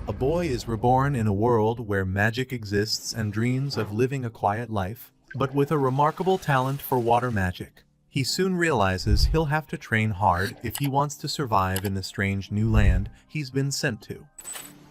A boy is reborn in a world where magic exists and dreams of living a quiet life, but with a remarkable talent for water magic. He soon realizes he'll have to train hard if he wants to survive in the strange new land he's been sent to.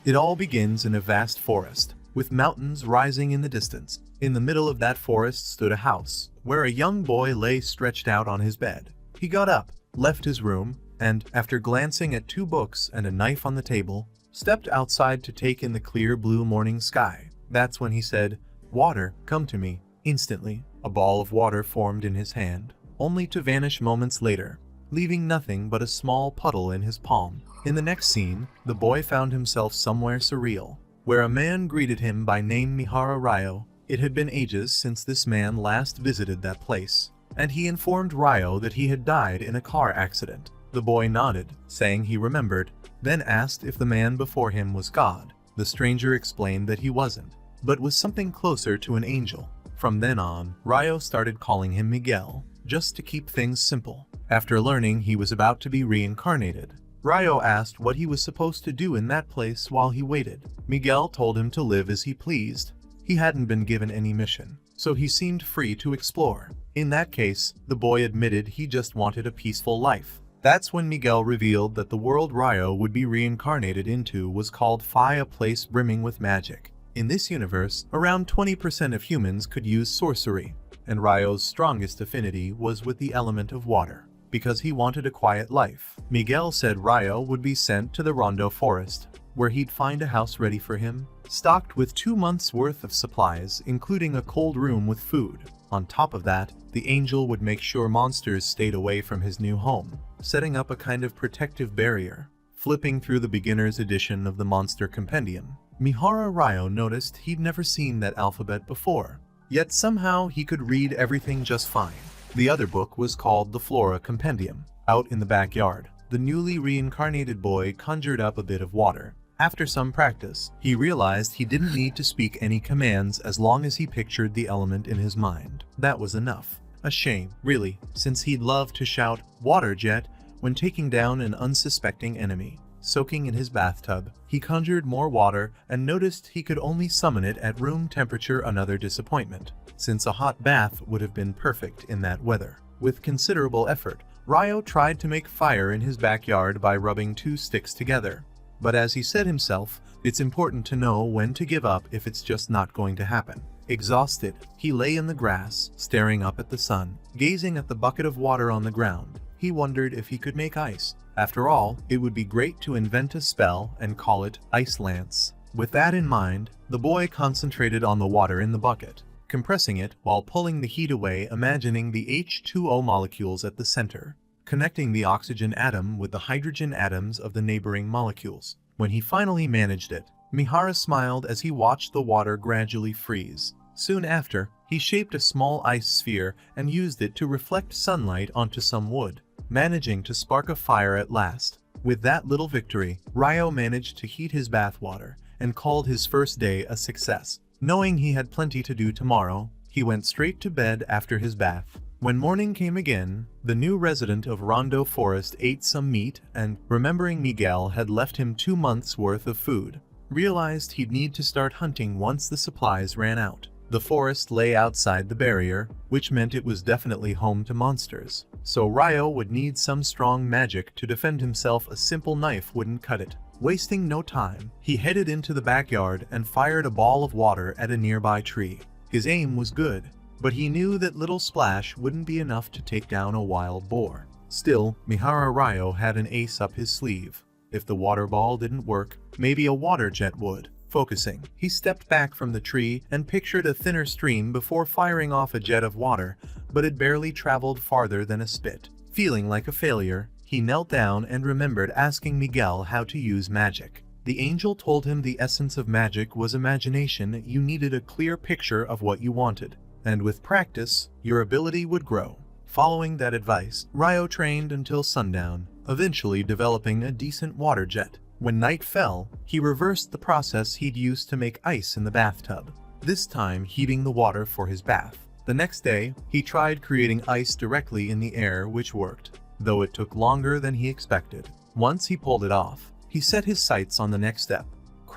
It all begins in a vast forest, with mountains rising in the distance. In the middle of that forest stood a house, where a young boy lay stretched out on his bed. He got up, left his room, and, after glancing at 2 books and a knife on the table, stepped outside to take in the clear blue morning sky. That's when he said, "Water, come to me." Instantly, a ball of water formed in his hand, only to vanish moments later, leaving nothing but a small puddle in his palm. In the next scene, the boy found himself somewhere surreal, where a man greeted him by name Mihara Ryo. It had been ages since this man last visited that place, and he informed Ryo that he had died in a car accident. The boy nodded, saying he remembered, then asked if the man before him was God. The stranger explained that he wasn't, but was something closer to an angel. From then on, Ryo started calling him Miguel, just to keep things simple. After learning he was about to be reincarnated, Ryo asked what he was supposed to do in that place while he waited. Miguel told him to live as he pleased. He hadn't been given any mission, so he seemed free to explore. In that case, the boy admitted he just wanted a peaceful life. That's when Miguel revealed that the world Ryo would be reincarnated into was called Phi, a place brimming with magic. In this universe, around 20% of humans could use sorcery, and Ryo's strongest affinity was with the element of water. Because he wanted a quiet life, Miguel said Ryo would be sent to the Rondo Forest, where he'd find a house ready for him, stocked with 2 months' worth of supplies, including a cold room with food. On top of that, the angel would make sure monsters stayed away from his new home, setting up a kind of protective barrier. Flipping through the beginner's edition of the Monster Compendium, Mihara Ryo noticed he'd never seen that alphabet before, yet somehow he could read everything just fine. The other book was called the Flora Compendium. Out in the backyard, the newly reincarnated boy conjured up a bit of water. After some practice, he realized he didn't need to speak any commands as long as he pictured the element in his mind. That was enough. A shame, really, since he'd love to shout, "Water jet," when taking down an unsuspecting enemy. Soaking in his bathtub, he conjured more water and noticed he could only summon it at room temperature. Another disappointment, since a hot bath would have been perfect in that weather. With considerable effort, Ryo tried to make fire in his backyard by rubbing 2 sticks together. But as he said himself, it's important to know when to give up if it's just not going to happen. Exhausted, he lay in the grass, staring up at the sun, gazing at the bucket of water on the ground. He wondered if he could make ice. After all, it would be great to invent a spell and call it Ice Lance. With that in mind, the boy concentrated on the water in the bucket, compressing it while pulling the heat away, imagining the H2O molecules at the center, connecting the oxygen atom with the hydrogen atoms of the neighboring molecules. When he finally managed it, Mihara smiled as he watched the water gradually freeze. Soon after, he shaped a small ice sphere and used it to reflect sunlight onto some wood, managing to spark a fire at last. With that little victory, Ryo managed to heat his bathwater and called his first day a success. Knowing he had plenty to do tomorrow, he went straight to bed after his bath. When morning came again, the new resident of Rondo Forest ate some meat and, remembering Miguel had left him 2 months' worth of food, realized he'd need to start hunting once the supplies ran out. The forest lay outside the barrier, which meant it was definitely home to monsters. So Ryo would need some strong magic to defend himself. A simple knife wouldn't cut it. Wasting no time, he headed into the backyard and fired a ball of water at a nearby tree. His aim was good, but he knew that little splash wouldn't be enough to take down a wild boar. Still, Mihara Ryo had an ace up his sleeve. If the water ball didn't work, maybe a water jet would. Focusing, he stepped back from the tree and pictured a thinner stream before firing off a jet of water, but it barely traveled farther than a spit. Feeling like a failure, he knelt down and remembered asking Miguel how to use magic. The angel told him the essence of magic was imagination. You needed a clear picture of what you wanted, and with practice, your ability would grow. Following that advice, Ryo trained until sundown, eventually developing a decent water jet. When night fell, he reversed the process he'd used to make ice in the bathtub, this time heating the water for his bath. The next day, he tried creating ice directly in the air, which worked, though it took longer than he expected. Once he pulled it off, he set his sights on the next step,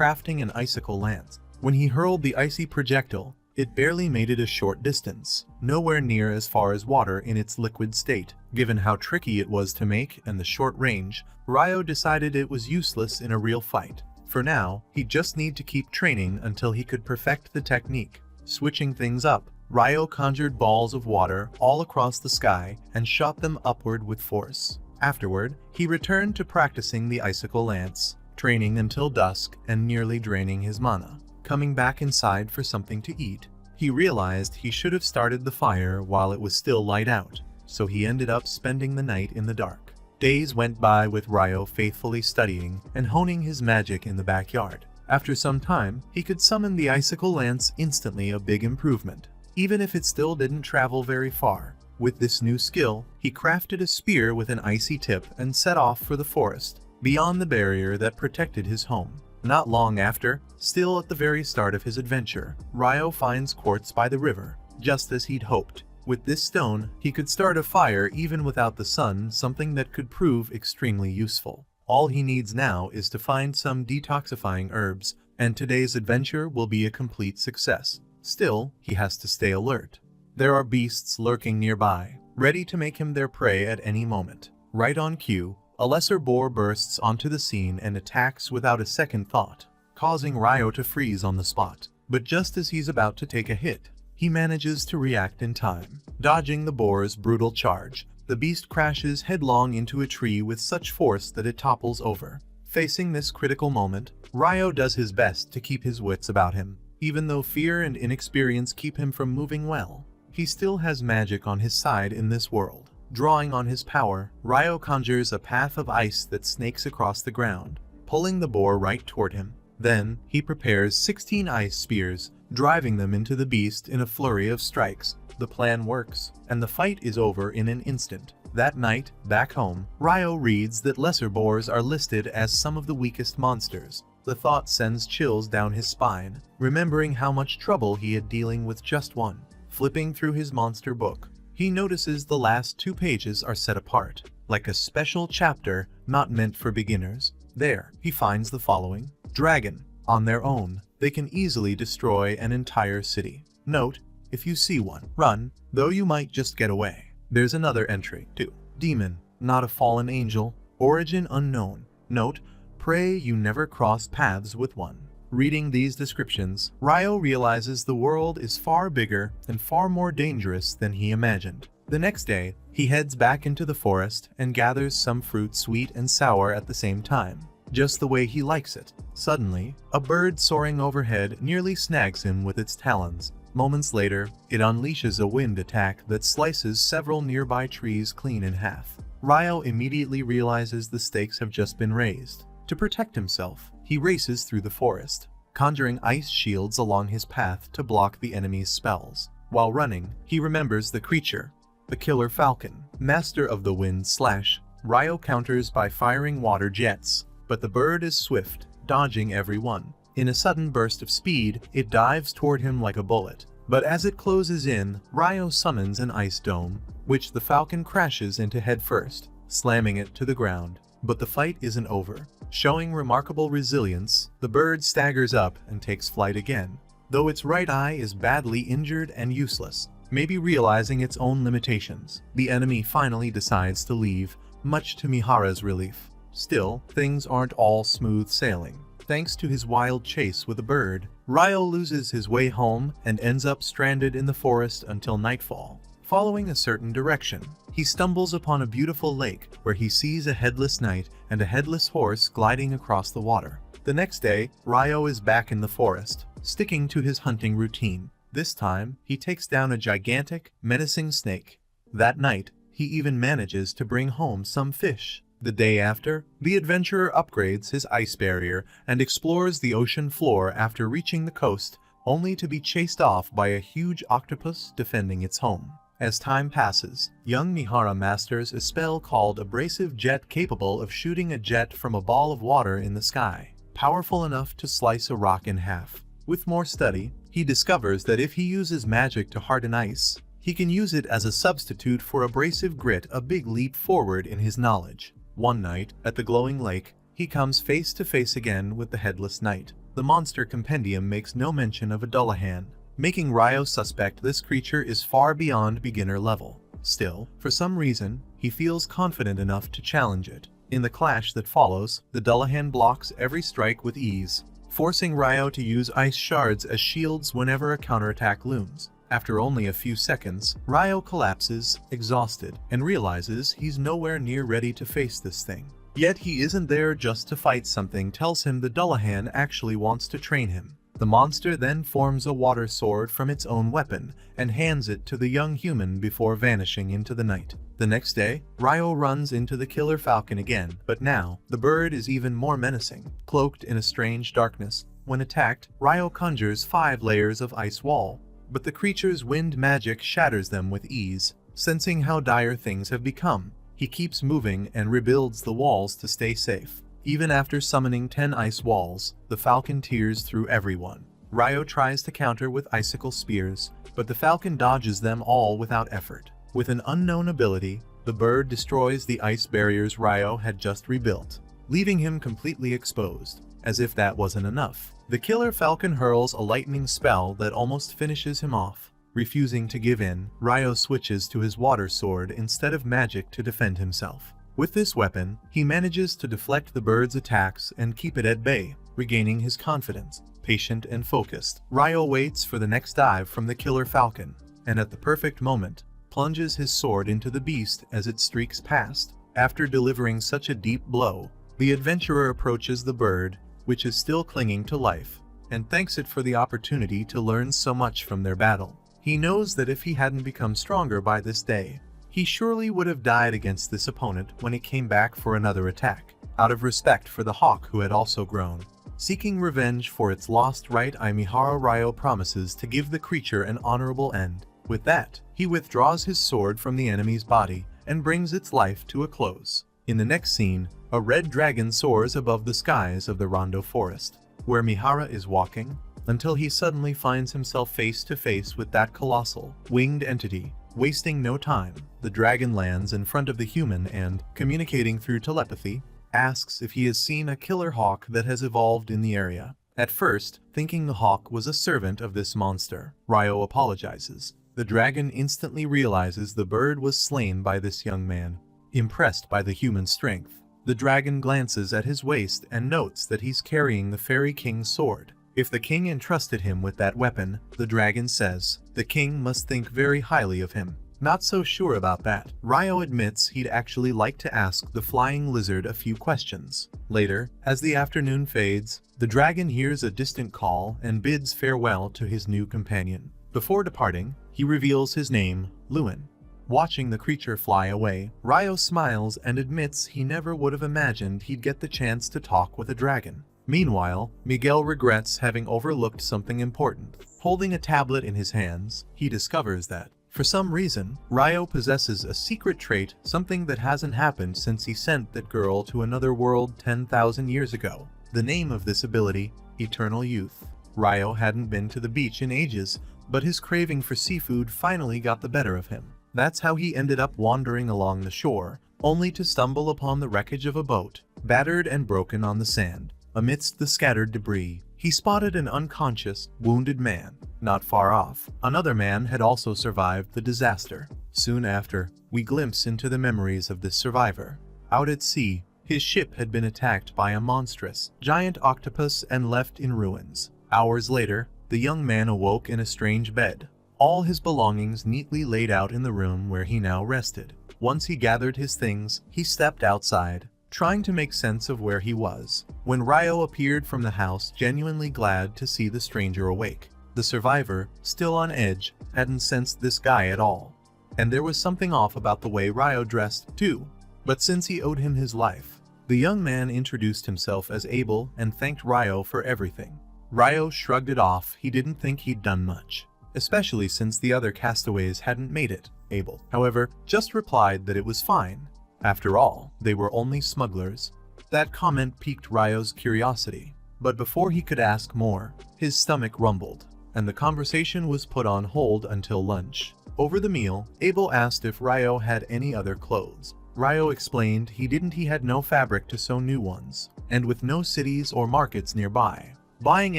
crafting an icicle lance. When he hurled the icy projectile, it barely made it a short distance, nowhere near as far as water in its liquid state. Given how tricky it was to make and the short range, Ryo decided it was useless in a real fight. For now, he'd just need to keep training until he could perfect the technique. Switching things up, Ryo conjured balls of water all across the sky and shot them upward with force. Afterward, he returned to practicing the icicle lance, training until dusk and nearly draining his mana. Coming back inside for something to eat, he realized he should have started the fire while it was still light out, so he ended up spending the night in the dark. Days went by with Ryo faithfully studying and honing his magic in the backyard. After some time, he could summon the icicle lance instantly, a big improvement, even if it still didn't travel very far. With this new skill, he crafted a spear with an icy tip and set off for the forest, beyond the barrier that protected his home. Not long after, still at the very start of his adventure, Ryo finds quartz by the river, just as he'd hoped. With this stone, he could start a fire even without the sun, something that could prove extremely useful. All he needs now is to find some detoxifying herbs, and today's adventure will be a complete success. Still, he has to stay alert. There are beasts lurking nearby, ready to make him their prey at any moment. Right on cue, a lesser boar bursts onto the scene and attacks without a second thought, causing Ryo to freeze on the spot. But just as he's about to take a hit, he manages to react in time. Dodging the boar's brutal charge, the beast crashes headlong into a tree with such force that it topples over. Facing this critical moment, Ryo does his best to keep his wits about him. Even though fear and inexperience keep him from moving well, he still has magic on his side in this world. Drawing on his power, Ryo conjures a path of ice that snakes across the ground, pulling the boar right toward him. Then, he prepares 16 ice spears, driving them into the beast in a flurry of strikes. The plan works, and the fight is over in an instant. That night, back home, Ryo reads that lesser boars are listed as some of the weakest monsters. The thought sends chills down his spine, remembering how much trouble he had dealing with just one. Flipping through his monster book, he notices the last 2 pages are set apart, like a special chapter not meant for beginners. There, he finds the following. Dragon. On their own, they can easily destroy an entire city. Note, if you see one, run, though you might just get away. There's another entry, too. Demon. Not a fallen angel. Origin unknown. Note, pray you never cross paths with one. Reading these descriptions, Ryo realizes the world is far bigger and far more dangerous than he imagined. The next day, he heads back into the forest and gathers some fruit sweet and sour at the same time, just the way he likes it. Suddenly, a bird soaring overhead nearly snags him with its talons. Moments later, it unleashes a wind attack that slices several nearby trees clean in half. Ryo immediately realizes the stakes have just been raised. To protect himself, he races through the forest, conjuring ice shields along his path to block the enemy's spells. While running, he remembers the creature, the killer falcon, master of the wind slash. Ryo counters by firing water jets, but the bird is swift, dodging every one. In a sudden burst of speed, it dives toward him like a bullet. But as it closes in, Ryo summons an ice dome, which the falcon crashes into headfirst, slamming it to the ground. But the fight isn't over. Showing remarkable resilience, the bird staggers up and takes flight again, though its right eye is badly injured and useless. Maybe realizing its own limitations, the enemy finally decides to leave, much to Mihara's relief. Still, things aren't all smooth sailing. Thanks to his wild chase with a bird, Ryo loses his way home and ends up stranded in the forest until nightfall. Following a certain direction, he stumbles upon a beautiful lake where he sees a headless knight and a headless horse gliding across the water. The next day, Ryo is back in the forest, sticking to his hunting routine. This time, he takes down a gigantic, menacing snake. That night, he even manages to bring home some fish. The day after, the adventurer upgrades his ice barrier and explores the ocean floor after reaching the coast, only to be chased off by a huge octopus defending its home. As time passes, young Mihara masters a spell called Abrasive Jet, capable of shooting a jet from a ball of water in the sky, powerful enough to slice a rock in half. With more study, he discovers that if he uses magic to harden ice, he can use it as a substitute for abrasive grit, a big leap forward in his knowledge. One night, at the glowing lake, he comes face to face again with the headless knight. the monster compendium makes no mention of a Dullahan, making Ryo suspect this creature is far beyond beginner level. Still, for some reason, he feels confident enough to challenge it. In the clash that follows, the Dullahan blocks every strike with ease, forcing Ryo to use ice shards as shields whenever a counterattack looms. After only a few seconds, Ryo collapses, exhausted, and realizes he's nowhere near ready to face this thing. Yet he isn't there just to fight. Something tells him the Dullahan actually wants to train him. The monster then forms a water sword from its own weapon and hands it to the young human before vanishing into the night. The next day, Ryo runs into the killer falcon again, but now, the bird is even more menacing. Cloaked in a strange darkness, when attacked, Ryo conjures 5 layers of ice wall, but the creature's wind magic shatters them with ease. Sensing how dire things have become, he keeps moving and rebuilds the walls to stay safe. Even after summoning 10 ice walls, the falcon tears through everyone. Ryo tries to counter with icicle spears, but the falcon dodges them all without effort. With an unknown ability, the bird destroys the ice barriers Ryo had just rebuilt, leaving him completely exposed. As if that wasn't enough, the killer falcon hurls a lightning spell that almost finishes him off. Refusing to give in, Ryo switches to his water sword instead of magic to defend himself. With this weapon, he manages to deflect the bird's attacks and keep it at bay, regaining his confidence. Patient and focused, Ryo waits for the next dive from the killer falcon, and at the perfect moment, plunges his sword into the beast as it streaks past. After delivering such a deep blow, the adventurer approaches the bird, which is still clinging to life, and thanks it for the opportunity to learn so much from their battle. He knows that if he hadn't become stronger by this day, he surely would have died against this opponent when it came back for another attack. Out of respect for the hawk who had also grown, seeking revenge for its lost right, Ryo promises to give the creature an honorable end. With that, he withdraws his sword from the enemy's body and brings its life to a close. In the next scene, a red dragon soars above the skies of the Rondo forest, where Mihara is walking, until he suddenly finds himself face to face with that colossal, winged entity. Wasting no time, the dragon lands in front of the human and, communicating through telepathy, asks if he has seen a killer hawk that has evolved in the area. At first, thinking the hawk was a servant of this monster, Ryo apologizes. The dragon instantly realizes the bird was slain by this young man. Impressed by the human strength, the dragon glances at his waist and notes that he's carrying the Fairy King's sword. If the king entrusted him with that weapon, the dragon says, the king must think very highly of him. Not so sure about that, Ryo admits he'd actually like to ask the flying lizard a few questions. Later, as the afternoon fades, the dragon hears a distant call and bids farewell to his new companion. Before departing, he reveals his name, Lewin. Watching the creature fly away, Ryo smiles and admits he never would have imagined he'd get the chance to talk with a dragon. Meanwhile, Miguel regrets having overlooked something important. Holding a tablet in his hands, he discovers that, for some reason, Ryo possesses a secret trait, something that hasn't happened since he sent that girl to another world 10,000 years ago. The name of this ability, Eternal Youth. Ryo hadn't been to the beach in ages, but his craving for seafood finally got the better of him. That's how he ended up wandering along the shore, only to stumble upon the wreckage of a boat, battered and broken on the sand. Amidst the scattered debris, he spotted an unconscious, wounded man. Not far off, another man had also survived the disaster. Soon after, we glimpse into the memories of this survivor. Out at sea, his ship had been attacked by a monstrous, giant octopus and left in ruins. Hours later, the young man awoke in a strange bed, all his belongings neatly laid out in the room where he now rested. Once he gathered his things, he stepped outside, trying to make sense of where he was, when Ryo appeared from the house, genuinely glad to see the stranger awake. The survivor, still on edge, hadn't sensed this guy at all. And there was something off about the way Ryo dressed, too. But since he owed him his life, the young man introduced himself as Abel and thanked Ryo for everything. Ryo shrugged it off. He didn't think he'd done much, especially since the other castaways hadn't made it. Abel, however, just replied that it was fine. After all, they were only smugglers. That comment piqued Ryo's curiosity, but before he could ask more, his stomach rumbled, and the conversation was put on hold until lunch. Over the meal, Abel asked if Ryo had any other clothes. Ryo explained he had no fabric to sew new ones, and with no cities or markets nearby, Buying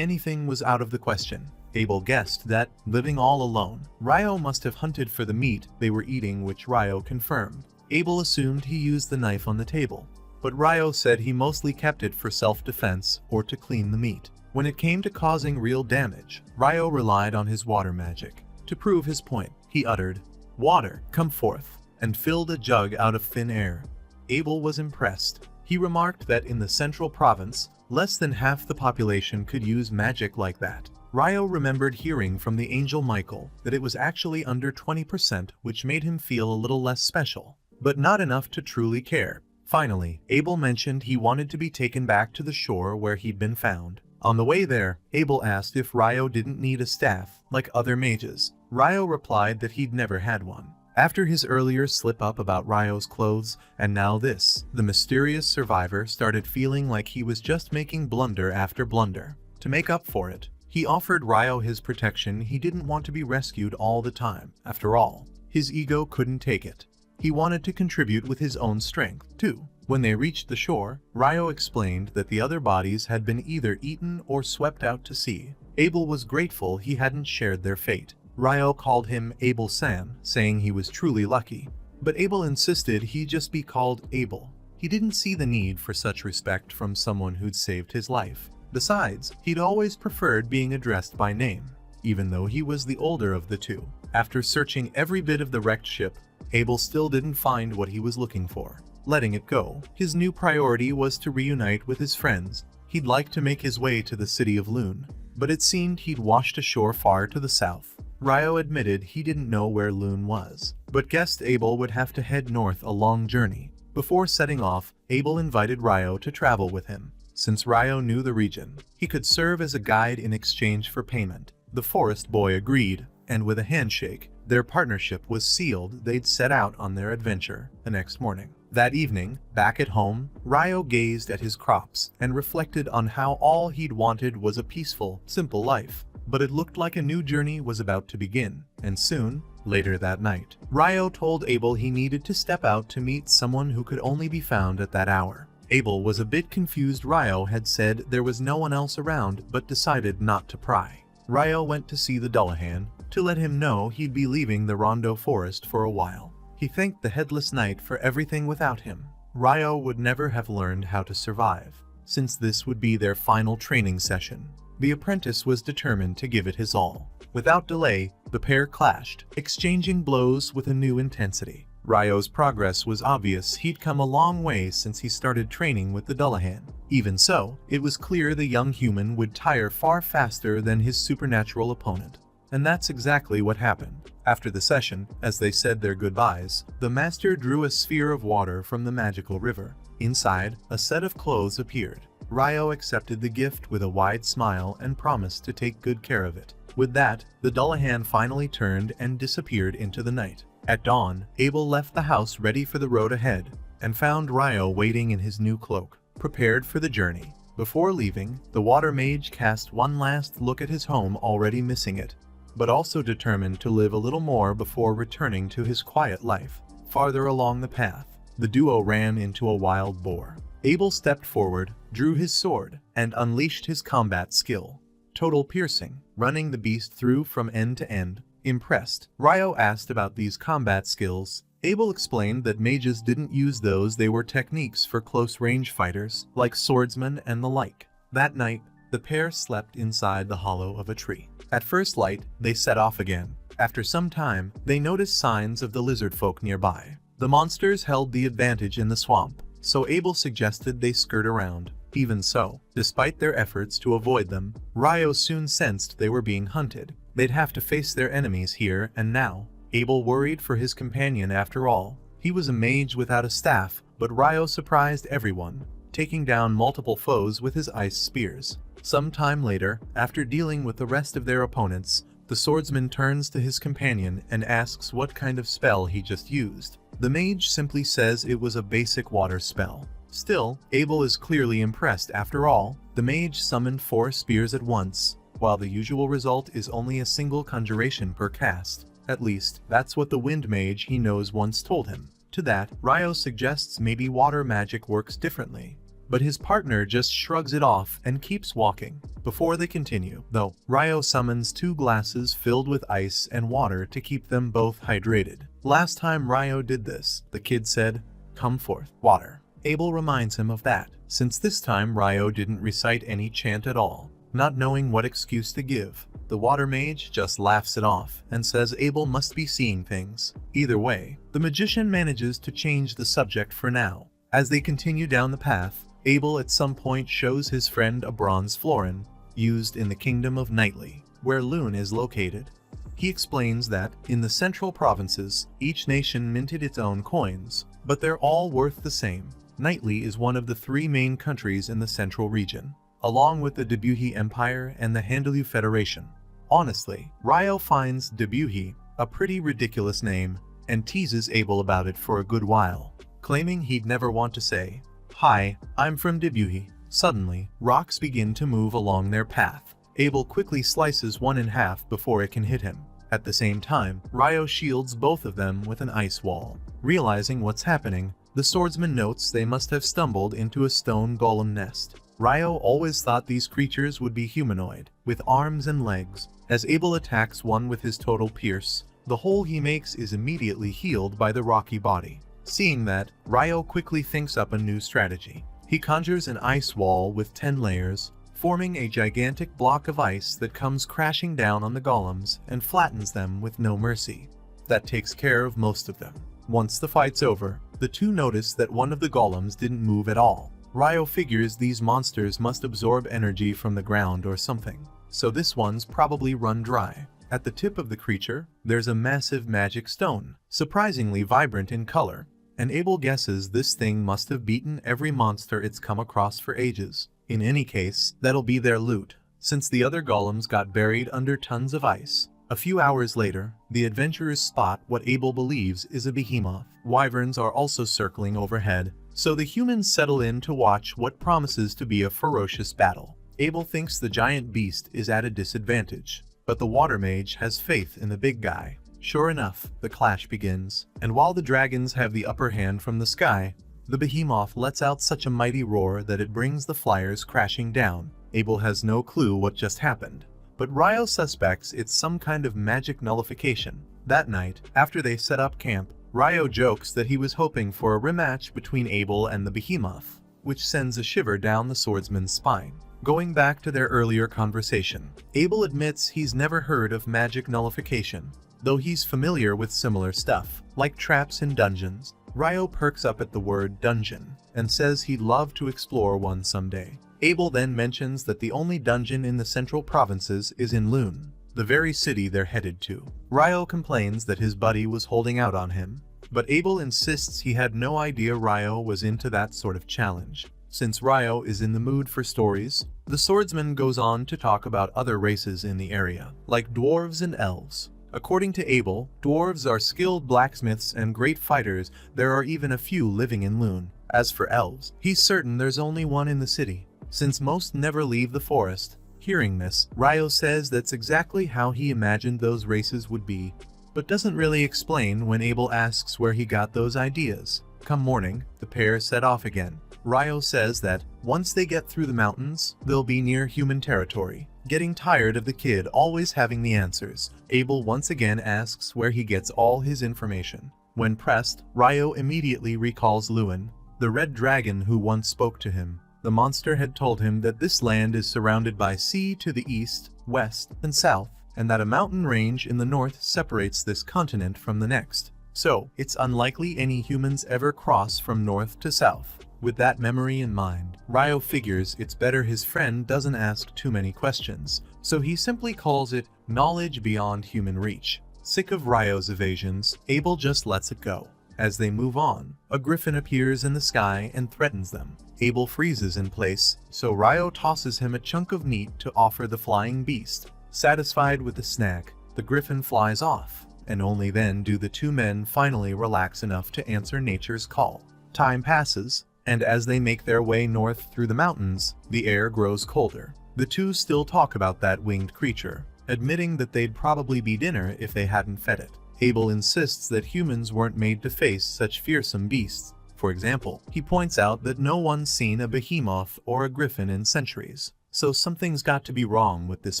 anything was out of the question. Abel guessed that, living all alone, Ryo must have hunted for the meat they were eating, which Ryo confirmed. Abel assumed he used the knife on the table, but Ryo said he mostly kept it for self-defense or to clean the meat. When it came to causing real damage, Ryo relied on his water magic. To prove his point, he uttered, "Water, come forth," and filled a jug out of thin air. Abel was impressed. He remarked that in the central province, less than half the population could use magic like that. Ryo remembered hearing from the angel Michael that it was actually under 20%, which made him feel a little less special, but not enough to truly care. Finally, Abel mentioned he wanted to be taken back to the shore where he'd been found. On the way there, Abel asked if Ryo didn't need a staff, like other mages. Ryo replied that he'd never had one. After his earlier slip-up about Ryo's clothes, and now this, the mysterious survivor started feeling like he was just making blunder after blunder. To make up for it, he offered Ryo his protection. He didn't want to be rescued all the time. After all, his ego couldn't take it. He wanted to contribute with his own strength, too. When they reached the shore, Ryo explained that the other bodies had been either eaten or swept out to sea. Abel was grateful he hadn't shared their fate. Ryo called him Abel-san, saying he was truly lucky. But Abel insisted he just be called Abel. He didn't see the need for such respect from someone who'd saved his life. Besides, he'd always preferred being addressed by name, even though he was the older of the two. After searching every bit of the wrecked ship, Abel still didn't find what he was looking for. Letting it go, his new priority was to reunite with his friends. He'd like to make his way to the city of Loon, but it seemed he'd washed ashore far to the south. Ryo admitted he didn't know where Loon was, but guessed Abel would have to head north a long journey. Before setting off, Abel invited Ryo to travel with him. Since Ryo knew the region, he could serve as a guide in exchange for payment. The forest boy agreed, and with a handshake, their partnership was sealed. They'd set out on their adventure the next morning. That evening, back at home, Ryo gazed at his crops and reflected on how all he'd wanted was a peaceful, simple life. But it looked like a new journey was about to begin, and soon, later that night, Ryo told Abel he needed to step out to meet someone who could only be found at that hour. Abel was a bit confused. Ryo had said there was no one else around, but decided not to pry. Ryo went to see the Dullahan to let him know he'd be leaving the Rondo Forest for a while. He thanked the Headless Knight for everything. Without him, Ryo would never have learned how to survive. Since this would be their final training session, the apprentice was determined to give it his all. Without delay, the pair clashed, exchanging blows with a new intensity. Ryo's progress was obvious. He'd come a long way since he started training with the Dullahan. Even so, it was clear the young human would tire far faster than his supernatural opponent. And that's exactly what happened. After the session, as they said their goodbyes, the master drew a sphere of water from the magical river. Inside, a set of clothes appeared. Ryo accepted the gift with a wide smile and promised to take good care of it. With that, the Dullahan finally turned and disappeared into the night. At dawn, Abel left the house ready for the road ahead, and found Ryo waiting in his new cloak, prepared for the journey. Before leaving, the water mage cast one last look at his home, already missing it, but also determined to live a little more before returning to his quiet life. Farther along the path, the duo ran into a wild boar. Abel stepped forward, drew his sword, and unleashed his combat skill. Total piercing, running the beast through from end to end. Impressed, Ryo asked about these combat skills. Abel explained that mages didn't use those. They were techniques for close-range fighters, like swordsmen and the like. That night, the pair slept inside the hollow of a tree. At first light, they set off again. After some time, they noticed signs of the lizard folk nearby. The monsters held the advantage in the swamp, so Abel suggested they skirt around. Even so, despite their efforts to avoid them, Ryo soon sensed they were being hunted. They'd have to face their enemies here and now. Abel worried for his companion. After all, he was a mage without a staff, but Ryo surprised everyone, taking down multiple foes with his ice spears. Some time later, after dealing with the rest of their opponents, the swordsman turns to his companion and asks what kind of spell he just used. The mage simply says it was a basic water spell. Still, Abel is clearly impressed. After all, the mage summoned 4 spears at once, while the usual result is only a single conjuration per cast. At least, that's what the wind mage he knows once told him. To that, Ryo suggests maybe water magic works differently. but his partner just shrugs it off and keeps walking. Before they continue, though, Ryo summons 2 glasses filled with ice and water to keep them both hydrated. Last time Ryo did this, the kid said, "Come forth, water." Abel reminds him of that, since this time Ryo didn't recite any chant at all. Not knowing what excuse to give, the water mage just laughs it off and says Abel must be seeing things. Either way, the magician manages to change the subject for now. As they continue down the path, Abel at some point shows his friend a bronze florin, used in the kingdom of Nightly, where Lune is located. He explains that, in the central provinces, each nation minted its own coins, but they're all worth the same. Nightly is one of the 3 main countries in the central region, along with the Debuhi Empire and the Handelu Federation. Honestly, Ryo finds Debuhi a pretty ridiculous name and teases Abel about it for a good while, claiming he'd never want to say, "Hi, I'm from Debuhi." Suddenly, rocks begin to move along their path. Abel quickly slices one in half before it can hit him. At the same time, Ryo shields both of them with an ice wall. Realizing what's happening, the swordsman notes they must have stumbled into a stone golem nest. Ryo always thought these creatures would be humanoid, with arms and legs. As Abel attacks one with his total pierce, the hole he makes is immediately healed by the rocky body. Seeing that, Ryo quickly thinks up a new strategy. He conjures an ice wall with 10 layers, forming a gigantic block of ice that comes crashing down on the golems and flattens them with no mercy. That takes care of most of them. Once the fight's over, the two notice that one of the golems didn't move at all. Ryo figures these monsters must absorb energy from the ground or something, so this one's probably run dry. At the tip of the creature, there's a massive magic stone, surprisingly vibrant in color, and Abel guesses this thing must have beaten every monster it's come across for ages. In any case, that'll be their loot, since the other golems got buried under tons of ice. A few hours later, the adventurers spot what Abel believes is a behemoth. Wyverns are also circling overhead, so the humans settle in to watch what promises to be a ferocious battle. Abel thinks the giant beast is at a disadvantage, but the water mage has faith in the big guy. Sure enough, the clash begins, and while the dragons have the upper hand from the sky, the behemoth lets out such a mighty roar that it brings the flyers crashing down. Abel has no clue what just happened, but Ryo suspects it's some kind of magic nullification. That night, after they set up camp, Ryo jokes that he was hoping for a rematch between Abel and the behemoth, which sends a shiver down the swordsman's spine. Going back to their earlier conversation, Abel admits he's never heard of magic nullification, though he's familiar with similar stuff, like traps in dungeons. Ryo perks up at the word dungeon, and says he'd love to explore one someday. Abel then mentions that the only dungeon in the central provinces is in Lune, the very city they're headed to. Ryo complains that his buddy was holding out on him, but Abel insists he had no idea Ryo was into that sort of challenge. Since Ryo is in the mood for stories, the swordsman goes on to talk about other races in the area, like dwarves and elves. According to Abel, dwarves are skilled blacksmiths and great fighters. There are even a few living in Lune. As for elves, he's certain there's only one in the city, since most never leave the forest. Hearing this, Ryo says that's exactly how he imagined those races would be, but doesn't really explain when Abel asks where he got those ideas. Come morning, the pair set off again. Ryo says that, once they get through the mountains, they'll be near human territory. Getting tired of the kid always having the answers, Abel once again asks where he gets all his information. When pressed, Ryo immediately recalls Lewin, the red dragon who once spoke to him. The monster had told him that this land is surrounded by sea to the east, west, and south, and that a mountain range in the north separates this continent from the next. So, it's unlikely any humans ever cross from north to south. With that memory in mind, Ryo figures it's better his friend doesn't ask too many questions, so he simply calls it knowledge beyond human reach. Sick of Ryo's evasions, Abel just lets it go. As they move on, a griffin appears in the sky and threatens them. Abel freezes in place, so Ryo tosses him a chunk of meat to offer the flying beast. Satisfied with the snack, the griffin flies off, and only then do the two men finally relax enough to answer nature's call. Time passes, and as they make their way north through the mountains, the air grows colder. The two still talk about that winged creature, admitting that they'd probably be dinner if they hadn't fed it. Abel insists that humans weren't made to face such fearsome beasts. For example, he points out that no one's seen a behemoth or a griffin in centuries, so something's got to be wrong with this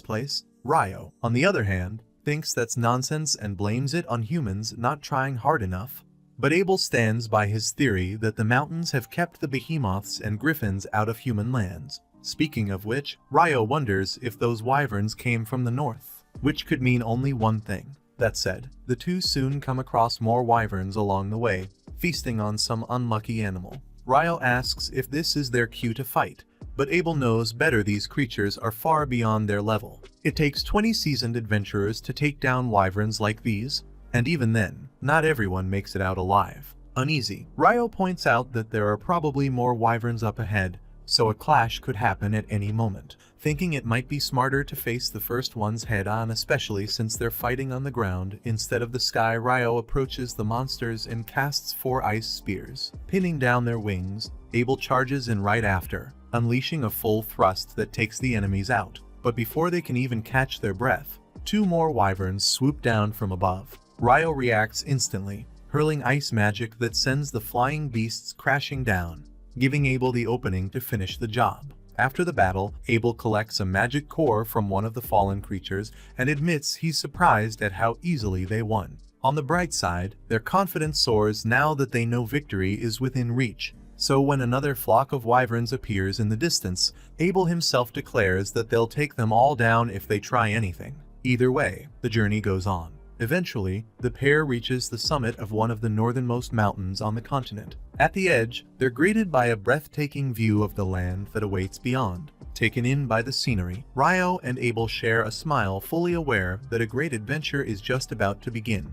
place. Ryo, on the other hand, thinks that's nonsense and blames it on humans not trying hard enough. But Abel stands by his theory that the mountains have kept the behemoths and griffins out of human lands. Speaking of which, Ryo wonders if those wyverns came from the north, which could mean only one thing. That said, the two soon come across more wyverns along the way, feasting on some unlucky animal. Ryo asks if this is their cue to fight, but Abel knows better. These creatures are far beyond their level. It takes 20 seasoned adventurers to take down wyverns like these, and even then, not everyone makes it out alive. Uneasy, Ryo points out that there are probably more wyverns up ahead, so a clash could happen at any moment. Thinking it might be smarter to face the first ones head-on, especially since they're fighting on the ground instead of the sky, Ryo approaches the monsters and casts 4 ice spears. Pinning down their wings, Abel charges in right after, unleashing a full thrust that takes the enemies out. But before they can even catch their breath, 2 more wyverns swoop down from above. Ryo reacts instantly, hurling ice magic that sends the flying beasts crashing down, giving Abel the opening to finish the job. After the battle, Abel collects a magic core from one of the fallen creatures and admits he's surprised at how easily they won. On the bright side, their confidence soars now that they know victory is within reach. So when another flock of wyverns appears in the distance, Abel himself declares that they'll take them all down if they try anything. Either way, the journey goes on. Eventually, the pair reaches the summit of one of the northernmost mountains on the continent. At the edge, they're greeted by a breathtaking view of the land that awaits beyond. Taken in by the scenery, Ryo and Abel share a smile, fully aware that a great adventure is just about to begin.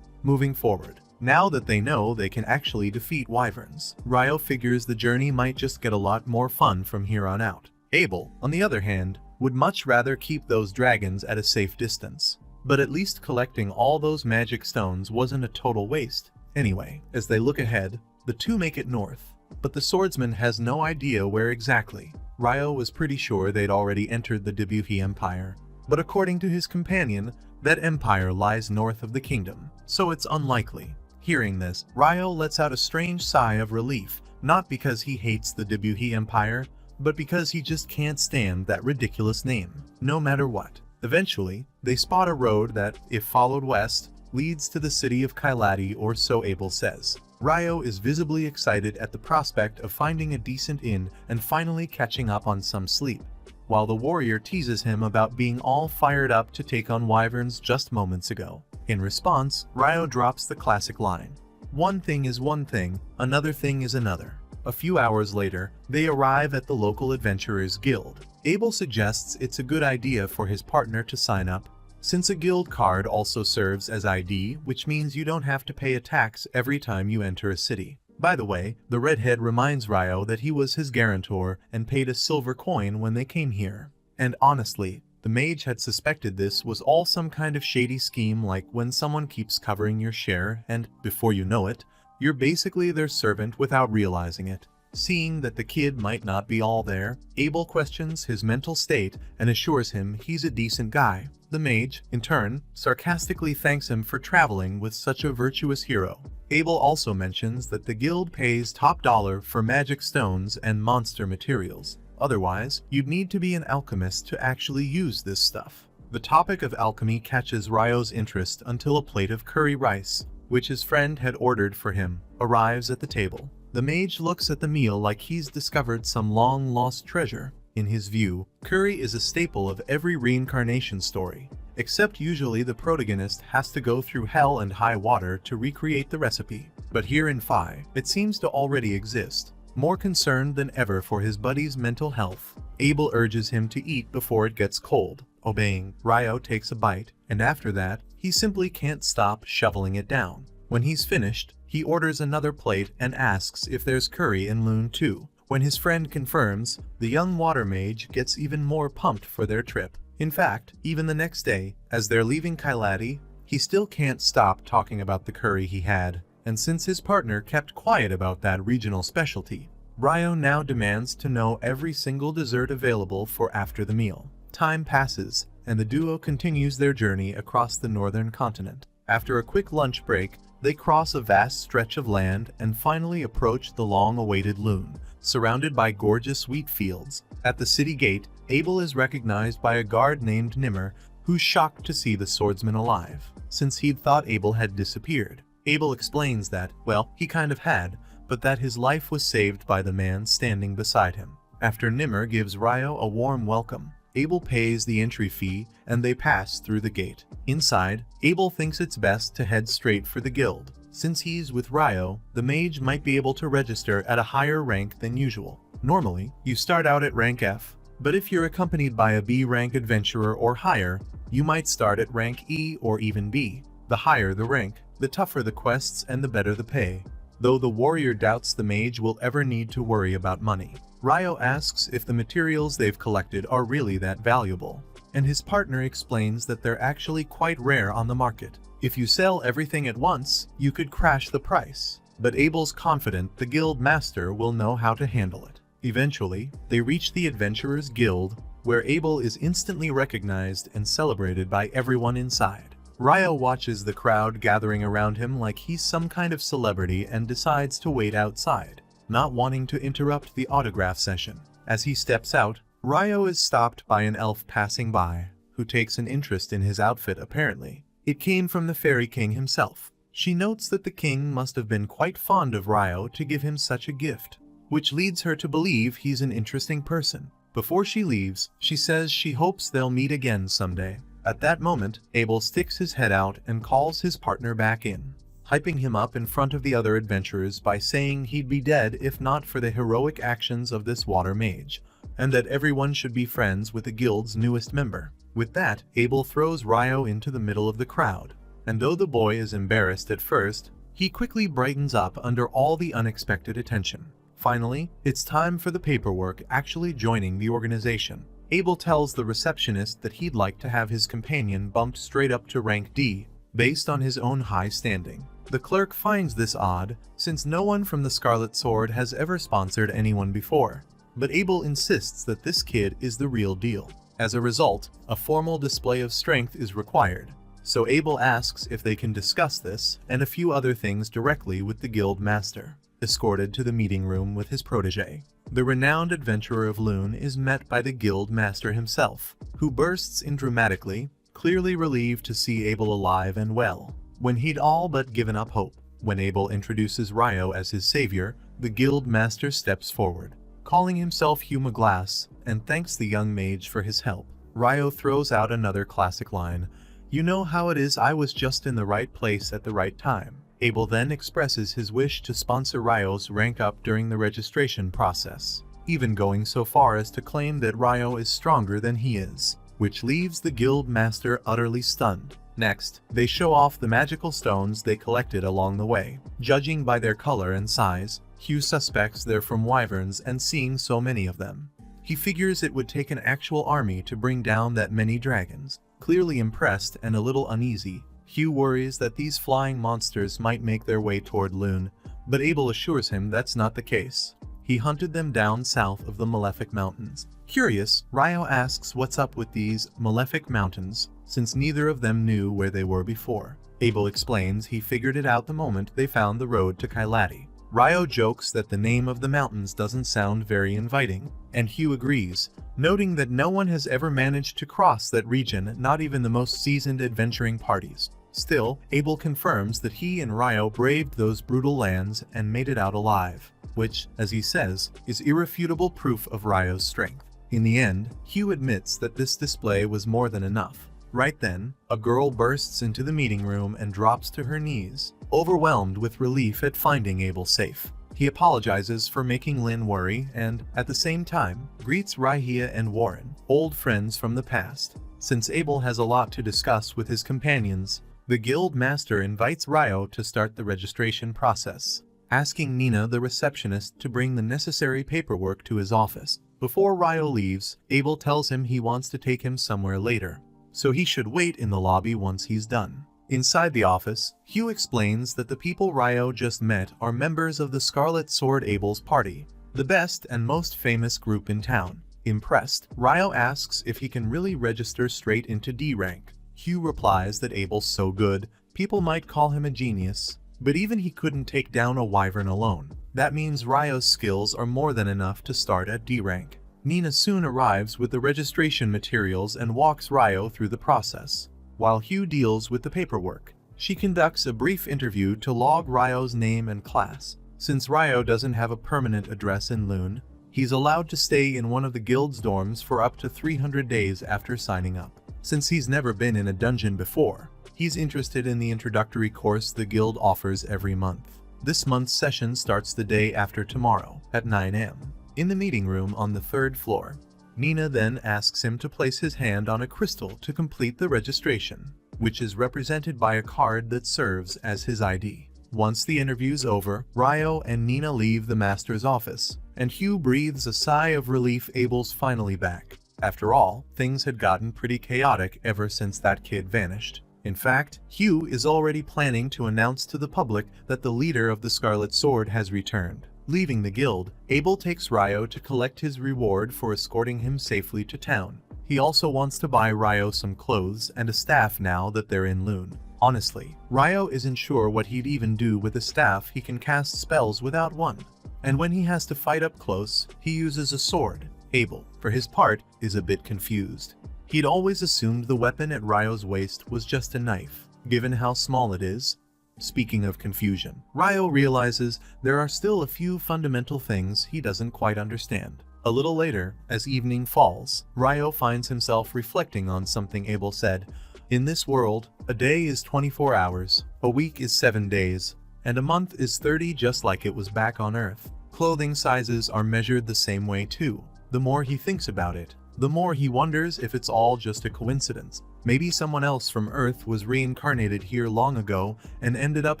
Moving forward, now that they know they can actually defeat wyverns, Ryo figures the journey might just get a lot more fun from here on out. Abel, on the other hand, would much rather keep those dragons at a safe distance. But at least collecting all those magic stones wasn't a total waste. Anyway, as they look ahead, the two make it north. But the swordsman has no idea where exactly. Ryo was pretty sure they'd already entered the Debuhi Empire, but according to his companion, that empire lies north of the kingdom, so it's unlikely. Hearing this, Ryo lets out a strange sigh of relief, not because he hates the Debuhi Empire, but because he just can't stand that ridiculous name, no matter what. Eventually, they spot a road that, if followed west, leads to the city of Kailati, or so Abel says. Ryo is visibly excited at the prospect of finding a decent inn and finally catching up on some sleep, while the warrior teases him about being all fired up to take on wyverns just moments ago. In response, Ryo drops the classic line, "One thing is one thing, another thing is another." A few hours later, they arrive at the local adventurers guild. Abel suggests it's a good idea for his partner to sign up, since a guild card also serves as ID, which means you don't have to pay a tax every time you enter a city. By the way, the redhead reminds Ryo that he was his guarantor and paid a silver coin when they came here. And honestly, the mage had suspected this was all some kind of shady scheme, like when someone keeps covering your share and, before you know it, you're basically their servant without realizing it. Seeing that the kid might not be all there, Abel questions his mental state and assures him he's a decent guy. The mage, in turn, sarcastically thanks him for traveling with such a virtuous hero. Abel also mentions that the guild pays top dollar for magic stones and monster materials. Otherwise, you'd need to be an alchemist to actually use this stuff. The topic of alchemy catches Ryo's interest until a plate of curry rice, which his friend had ordered for him, arrives at the table. The mage looks at the meal like he's discovered some long-lost treasure. In his view, curry is a staple of every reincarnation story, except usually the protagonist has to go through hell and high water to recreate the recipe. But here in Phi, it seems to already exist. More concerned than ever for his buddy's mental health, Abel urges him to eat before it gets cold. Obeying, Ryo takes a bite, and after that, he simply can't stop shoveling it down. When he's finished, he orders another plate and asks if there's curry in Loon too. When his friend confirms, the young water mage gets even more pumped for their trip. In fact, even the next day, as they're leaving Kailati, he still can't stop talking about the curry he had, and since his partner kept quiet about that regional specialty, Ryo now demands to know every single dessert available for after the meal. Time passes, and the duo continues their journey across the northern continent. After a quick lunch break, They cross a vast stretch of land and finally approach the long-awaited Lune, surrounded by gorgeous wheat fields. At the city gate, Abel is recognized by a guard named Nimmer, who's shocked to see the swordsman alive, since he'd thought Abel had disappeared. Abel explains that, well, he kind of had, but that his life was saved by the man standing beside him. After Nimmer gives Ryo a warm welcome, Abel pays the entry fee and they pass through the gate. Inside, Abel thinks it's best to head straight for the guild. Since he's with Ryo, the mage might be able to register at a higher rank than usual. Normally, you start out at rank F, but if you're accompanied by a B rank adventurer or higher, you might start at rank E or even B. The higher the rank, the tougher the quests and the better the pay. Though the warrior doubts the mage will ever need to worry about money. Ryo asks if the materials they've collected are really that valuable, and his partner explains that they're actually quite rare on the market. If you sell everything at once, you could crash the price, but Abel's confident the guild master will know how to handle it. Eventually, they reach the Adventurers Guild, where Abel is instantly recognized and celebrated by everyone inside. Ryo watches the crowd gathering around him like he's some kind of celebrity and decides to wait outside, not wanting to interrupt the autograph session. As he steps out, Ryo is stopped by an elf passing by, who takes an interest in his outfit apparently. It came from the Fairy King himself. She notes that the king must have been quite fond of Ryo to give him such a gift, which leads her to believe he's an interesting person. Before she leaves, she says she hopes they'll meet again someday. At that moment, Abel sticks his head out and calls his partner back in, hyping him up in front of the other adventurers by saying he'd be dead if not for the heroic actions of this water mage, and that everyone should be friends with the guild's newest member. With that, Abel throws Ryo into the middle of the crowd, and though the boy is embarrassed at first, he quickly brightens up under all the unexpected attention. Finally, it's time for the paperwork actually joining the organization. Abel tells the receptionist that he'd like to have his companion bumped straight up to rank D, based on his own high standing. The clerk finds this odd, since no one from the Scarlet Sword has ever sponsored anyone before, but Abel insists that this kid is the real deal. As a result, a formal display of strength is required, so Abel asks if they can discuss this and a few other things directly with the guild master. Escorted to the meeting room with his protege, the renowned adventurer of Lune is met by the guild master himself, who bursts in dramatically, clearly relieved to see Abel alive and well, when he'd all but given up hope. When Abel introduces Ryo as his savior, the guild master steps forward, calling himself Huma Glass, and thanks the young mage for his help. Ryo throws out another classic line, "You know how it is, I was just in the right place at the right time." Abel then expresses his wish to sponsor Ryo's rank up during the registration process, even going so far as to claim that Ryo is stronger than he is, which leaves the guild master utterly stunned. Next, they show off the magical stones they collected along the way. Judging by their color and size, Hugh suspects they're from wyverns, and seeing so many of them, he figures it would take an actual army to bring down that many dragons. Clearly impressed and a little uneasy, Hugh worries that these flying monsters might make their way toward Lune, but Abel assures him that's not the case. He hunted them down south of the Malefic Mountains. Curious, Ryo asks what's up with these Malefic Mountains, since neither of them knew where they were before. Abel explains he figured it out the moment they found the road to Kailati. Ryo jokes that the name of the mountains doesn't sound very inviting, and Hugh agrees, noting that no one has ever managed to cross that region, not even the most seasoned adventuring parties. Still, Abel confirms that he and Ryo braved those brutal lands and made it out alive, which, as he says, is irrefutable proof of Ryo's strength. In the end, Hugh admits that this display was more than enough. Right then, a girl bursts into the meeting room and drops to her knees, overwhelmed with relief at finding Abel safe. He apologizes for making Lynn worry and, at the same time, greets Raihia and Warren, old friends from the past. Since Abel has a lot to discuss with his companions, the guild master invites Ryo to start the registration process, asking Nina, the receptionist, to bring the necessary paperwork to his office. Before Ryo leaves, Abel tells him he wants to take him somewhere later, so he should wait in the lobby once he's done. Inside the office, Hugh explains that the people Ryo just met are members of the Scarlet Sword Abel's party, the best and most famous group in town. Impressed, Ryo asks if he can really register straight into D rank. Hugh replies that Abel's so good, people might call him a genius, But even he couldn't take down a wyvern alone. That means Ryo's skills are more than enough to start at D rank. Nina soon arrives with the registration materials and walks Ryo through the process, while Hugh deals with the paperwork. She conducts a brief interview to log Ryo's name and class. Since Ryo doesn't have a permanent address in Lune, he's allowed to stay in one of the guild's dorms for up to 300 days after signing up. Since he's never been in a dungeon before, he's interested in the introductory course the guild offers every month. This month's session starts the day after tomorrow, at 9 a.m. in the meeting room on the 3rd floor. Nina then asks him to place his hand on a crystal to complete the registration, which is represented by a card that serves as his ID. Once the interview's over, Ryo and Nina leave the master's office, and Hugh breathes a sigh of relief. Abel's finally back. After all, things had gotten pretty chaotic ever since that kid vanished. In fact, Hugh is already planning to announce to the public that the leader of the Scarlet Sword has returned. Leaving the guild, Abel takes Ryo to collect his reward for escorting him safely to town. He also wants to buy Ryo some clothes and a staff now that they're in Lune. Honestly, Ryo isn't sure what he'd even do with a staff. He can cast spells without one. And when he has to fight up close, he uses a sword. Abel, for his part, is a bit confused. He'd always assumed the weapon at Ryo's waist was just a knife, given how small it is. Speaking of confusion, Ryo realizes there are still a few fundamental things he doesn't quite understand. A little later, as evening falls, Ryo finds himself reflecting on something Abel said. In this world, a day is 24 hours, a week is 7 days, and a month is 30, just like it was back on Earth. Clothing sizes are measured the same way too. The more he thinks about it, the more he wonders if it's all just a coincidence. Maybe someone else from Earth was reincarnated here long ago and ended up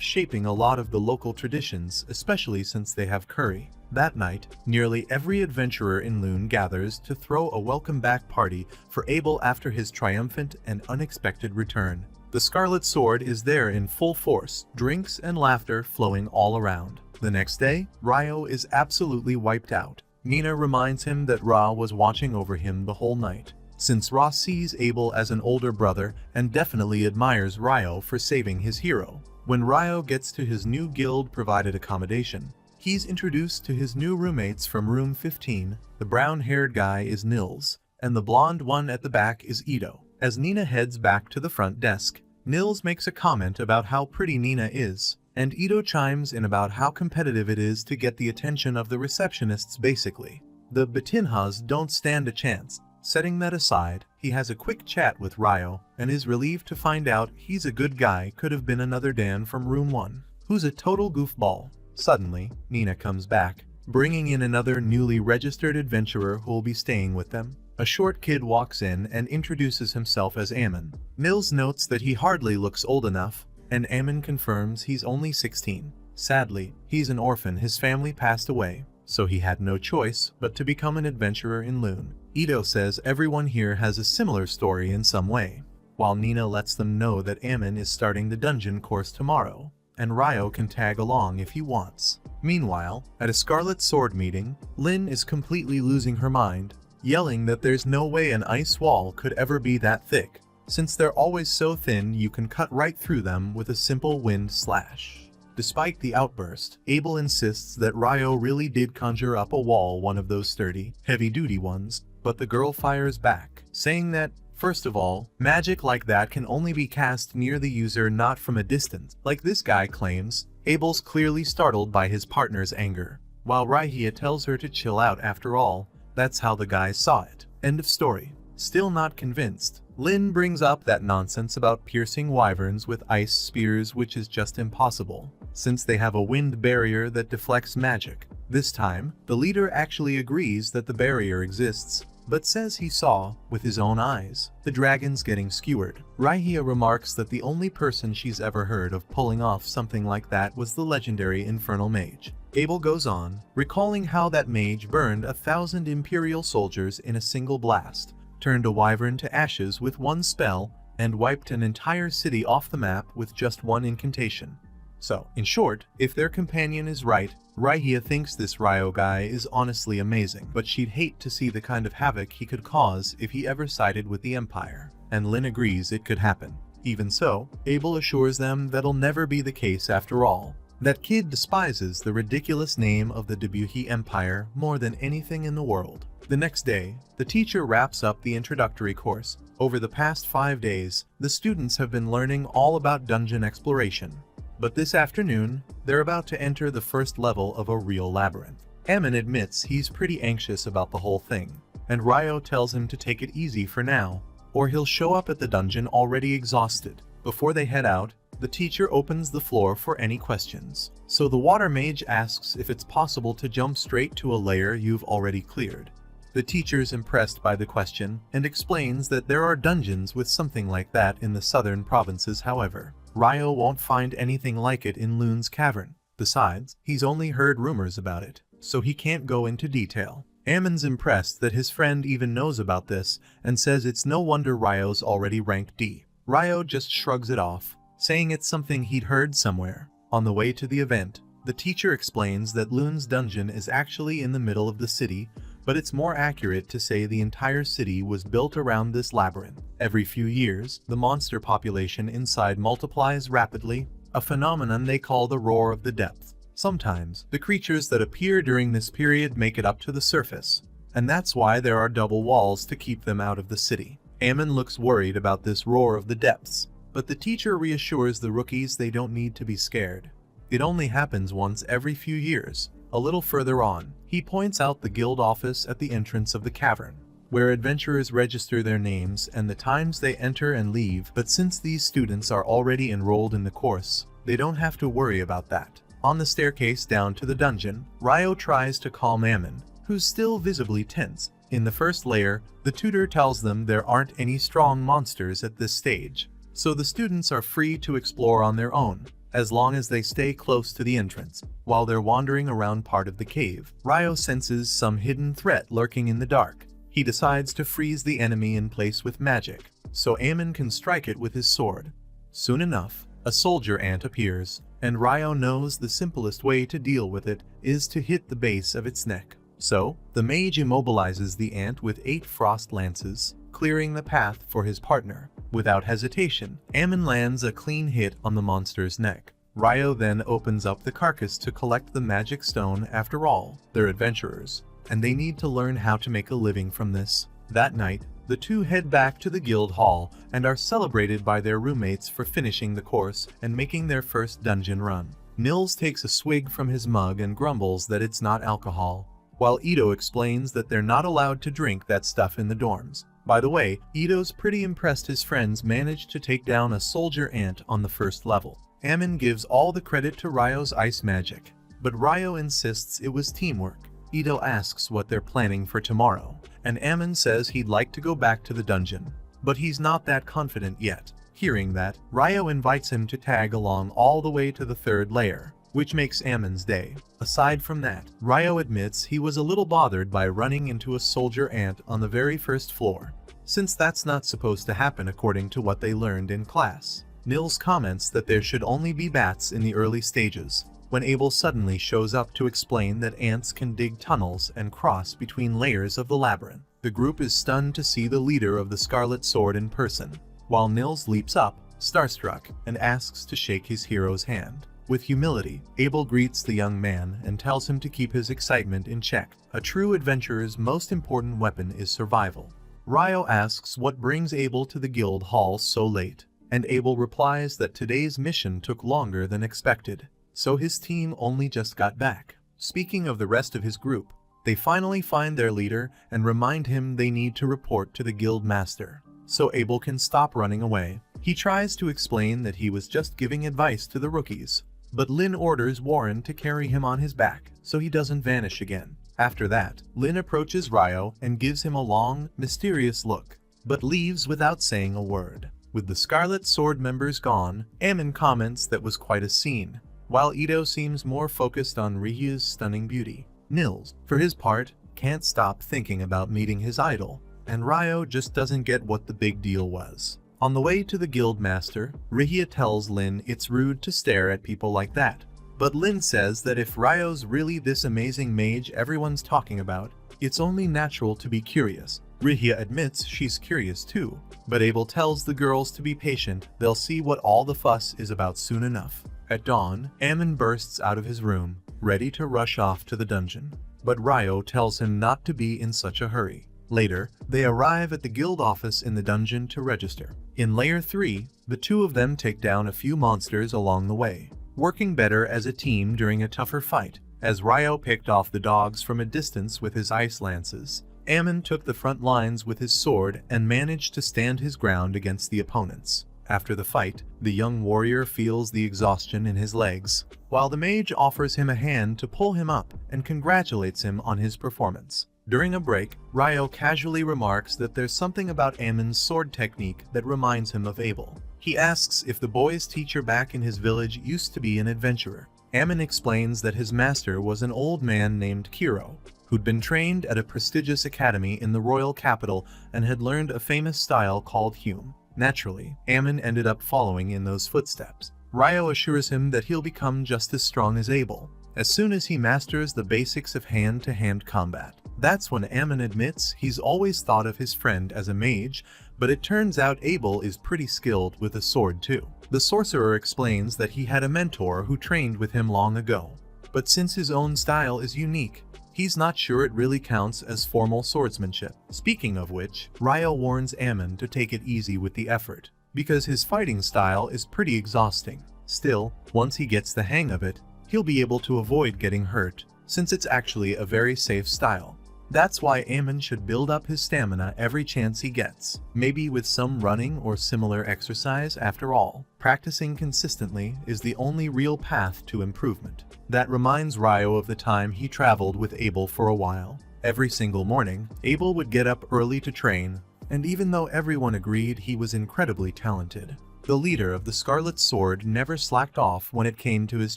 shaping a lot of the local traditions, especially since they have curry. That night, nearly every adventurer in Lune gathers to throw a welcome back party for Abel after his triumphant and unexpected return. The Scarlet Sword is there in full force, drinks and laughter flowing all around. The next day, Ryo is absolutely wiped out. Nina reminds him that Ra was watching over him the whole night. Since Ra sees Abel as an older brother and definitely admires Ryo for saving his hero. When Ryo gets to his new guild-provided accommodation, he's introduced to his new roommates from room 15. The brown-haired guy is Nils, and the blonde one at the back is Ito. As Nina heads back to the front desk, Nils makes a comment about how pretty Nina is, and Ito chimes in about how competitive it is to get the attention of the receptionists. Basically, the Batinhas don't stand a chance. Setting that aside, he has a quick chat with Ryo, and is relieved to find out he's a good guy. Could have been another Dan from room 1, who's a total goofball. Suddenly, Nina comes back, bringing in another newly registered adventurer who'll be staying with them. A short kid walks in and introduces himself as Ammon. Nils notes that he hardly looks old enough, and Ammon confirms he's only 16. Sadly, he's an orphan. His family passed away, so he had no choice but to become an adventurer in Lune. Ito says everyone here has a similar story in some way, while Nina lets them know that Ammon is starting the dungeon course tomorrow, and Ryo can tag along if he wants. Meanwhile, at a Scarlet Sword meeting, Lynn is completely losing her mind, yelling that there's no way an ice wall could ever be that thick, since they're always so thin you can cut right through them with a simple wind slash. Despite the outburst, Abel insists that Ryo really did conjure up a wall, one of those sturdy, heavy-duty ones, but the girl fires back, saying that, first of all, magic like that can only be cast near the user, not from a distance, like this guy claims. Abel's clearly startled by his partner's anger, while Ryo tells her to chill out. After all, that's how the guy saw it. End of story. Still not convinced, Lynn brings up that nonsense about piercing wyverns with ice spears, which is just impossible, since they have a wind barrier that deflects magic. This time, the leader actually agrees that the barrier exists, but says he saw, with his own eyes, the dragons getting skewered. Ryo remarks that the only person she's ever heard of pulling off something like that was the legendary Infernal Mage. Abel goes on, recalling how that mage burned 1,000 Imperial soldiers in a single blast, turned a wyvern to ashes with one spell, and wiped an entire city off the map with just one incantation. So, in short, if their companion is right, Ryo thinks this Ryo guy is honestly amazing, but she'd hate to see the kind of havoc he could cause if he ever sided with the Empire. And Lynn agrees it could happen. Even so, Abel assures them that'll never be the case after all. That kid despises the ridiculous name of the Debuhi Empire more than anything in the world. The next day, the teacher wraps up the introductory course. Over the past 5 days, the students have been learning all about dungeon exploration. But this afternoon, they're about to enter the first level of a real labyrinth. Ammon admits he's pretty anxious about the whole thing, and Ryo tells him to take it easy for now, or he'll show up at the dungeon already exhausted. Before they head out, the teacher opens the floor for any questions. So the water mage asks if it's possible to jump straight to a layer you've already cleared. The teacher's impressed by the question and explains that there are dungeons with something like that in the southern provinces. However, Ryo won't find anything like it in Loon's cavern. Besides, he's only heard rumors about it, so he can't go into detail. Ammon's impressed that his friend even knows about this and says it's no wonder Ryo's already ranked D. Ryo just shrugs it off, saying it's something he'd heard somewhere. On the way to the event, the teacher explains that Loon's dungeon is actually in the middle of the city, but it's more accurate to say the entire city was built around this labyrinth. Every few years, the monster population inside multiplies rapidly, a phenomenon they call the Roar of the Depth. Sometimes, the creatures that appear during this period make it up to the surface, and that's why there are double walls to keep them out of the city. Ammon looks worried about this Roar of the Depths, but the teacher reassures the rookies they don't need to be scared. It only happens once every few years. A little further on, he points out the guild office at the entrance of the cavern, where adventurers register their names and the times they enter and leave, but since these students are already enrolled in the course, they don't have to worry about that. On the staircase down to the dungeon, Ryo tries to calm Ammon, who's still visibly tense. In the first layer, the tutor tells them there aren't any strong monsters at this stage, so the students are free to explore on their own, as long as they stay close to the entrance. While they're wandering around part of the cave, Ryo senses some hidden threat lurking in the dark. He decides to freeze the enemy in place with magic, so Ammon can strike it with his sword. Soon enough, a soldier ant appears, and Ryo knows the simplest way to deal with it is to hit the base of its neck. So, the mage immobilizes the ant with 8 frost lances, clearing the path for his partner. Without hesitation, Ammon lands a clean hit on the monster's neck. Ryo then opens up the carcass to collect the magic stone. After all, they're adventurers, and they need to learn how to make a living from this. That night, the two head back to the guild hall and are celebrated by their roommates for finishing the course and making their first dungeon run. Nils takes a swig from his mug and grumbles that it's not alcohol, while Ito explains that they're not allowed to drink that stuff in the dorms. By the way, Ito's pretty impressed his friends managed to take down a soldier ant on the first level. Ammon gives all the credit to Ryo's ice magic, but Ryo insists it was teamwork. Ito asks what they're planning for tomorrow, and Ammon says he'd like to go back to the dungeon, but he's not that confident yet. Hearing that, Ryo invites him to tag along all the way to the 3rd layer, which makes Ammon's day. Aside from that, Ryo admits he was a little bothered by running into a soldier ant on the very first floor, since that's not supposed to happen according to what they learned in class. Nils comments that there should only be bats in the early stages, when Abel suddenly shows up to explain that ants can dig tunnels and cross between layers of the labyrinth. The group is stunned to see the leader of the Scarlet Sword in person, while Nils leaps up, starstruck, and asks to shake his hero's hand. With humility, Abel greets the young man and tells him to keep his excitement in check. A true adventurer's most important weapon is survival. Ryo asks what brings Abel to the guild hall so late, and Abel replies that today's mission took longer than expected, so his team only just got back. Speaking of the rest of his group, they finally find their leader and remind him they need to report to the guild master, so Abel can stop running away. He tries to explain that he was just giving advice to the rookies, but Lin orders Warren to carry him on his back so he doesn't vanish again. After that, Lin approaches Ryo and gives him a long, mysterious look, but leaves without saying a word. With the Scarlet Sword members gone, Ammon comments that was quite a scene, while Ito seems more focused on Ryu's stunning beauty. Nils, for his part, can't stop thinking about meeting his idol, and Ryo just doesn't get what the big deal was. On the way to the guild master, Rihia tells Lin it's rude to stare at people like that, but Lin says that if Ryo's really this amazing mage everyone's talking about, it's only natural to be curious. Rihia admits she's curious too, but Abel tells the girls to be patient, they'll see what all the fuss is about soon enough. At dawn, Ammon bursts out of his room, ready to rush off to the dungeon. But Ryo tells him not to be in such a hurry. Later, they arrive at the guild office in the dungeon to register. In Layer 3, the two of them take down a few monsters along the way, working better as a team during a tougher fight. As Ryo picked off the dogs from a distance with his ice lances, Ammon took the front lines with his sword and managed to stand his ground against the opponents. After the fight, the young warrior feels the exhaustion in his legs, while the mage offers him a hand to pull him up and congratulates him on his performance. During a break, Ryo casually remarks that there's something about Ammon's sword technique that reminds him of Abel. He asks if the boy's teacher back in his village used to be an adventurer. Ammon explains that his master was an old man named Kiro, who'd been trained at a prestigious academy in the royal capital and had learned a famous style called Hume. Naturally, Ammon ended up following in those footsteps. Ryo assures him that he'll become just as strong as Abel, as soon as he masters the basics of hand-to-hand combat. That's when Ammon admits he's always thought of his friend as a mage, but it turns out Abel is pretty skilled with a sword too. The sorcerer explains that he had a mentor who trained with him long ago, but since his own style is unique, he's not sure it really counts as formal swordsmanship. Speaking of which, Ryo warns Ammon to take it easy with the effort, because his fighting style is pretty exhausting. Still, once he gets the hang of it, he'll be able to avoid getting hurt, since it's actually a very safe style. That's why Ammon should build up his stamina every chance he gets, maybe with some running or similar exercise. After all, practicing consistently is the only real path to improvement. That reminds Ryo of the time he traveled with Abel for a while. Every single morning, Abel would get up early to train, and even though everyone agreed he was incredibly talented, the leader of the Scarlet Sword never slacked off when it came to his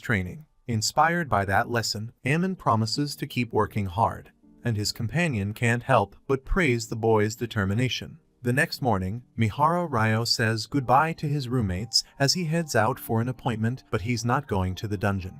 training. Inspired by that lesson, Ammon promises to keep working hard, and his companion can't help but praise the boy's determination. The next morning, Mihara Ryo says goodbye to his roommates as he heads out for an appointment, but he's not going to the dungeon.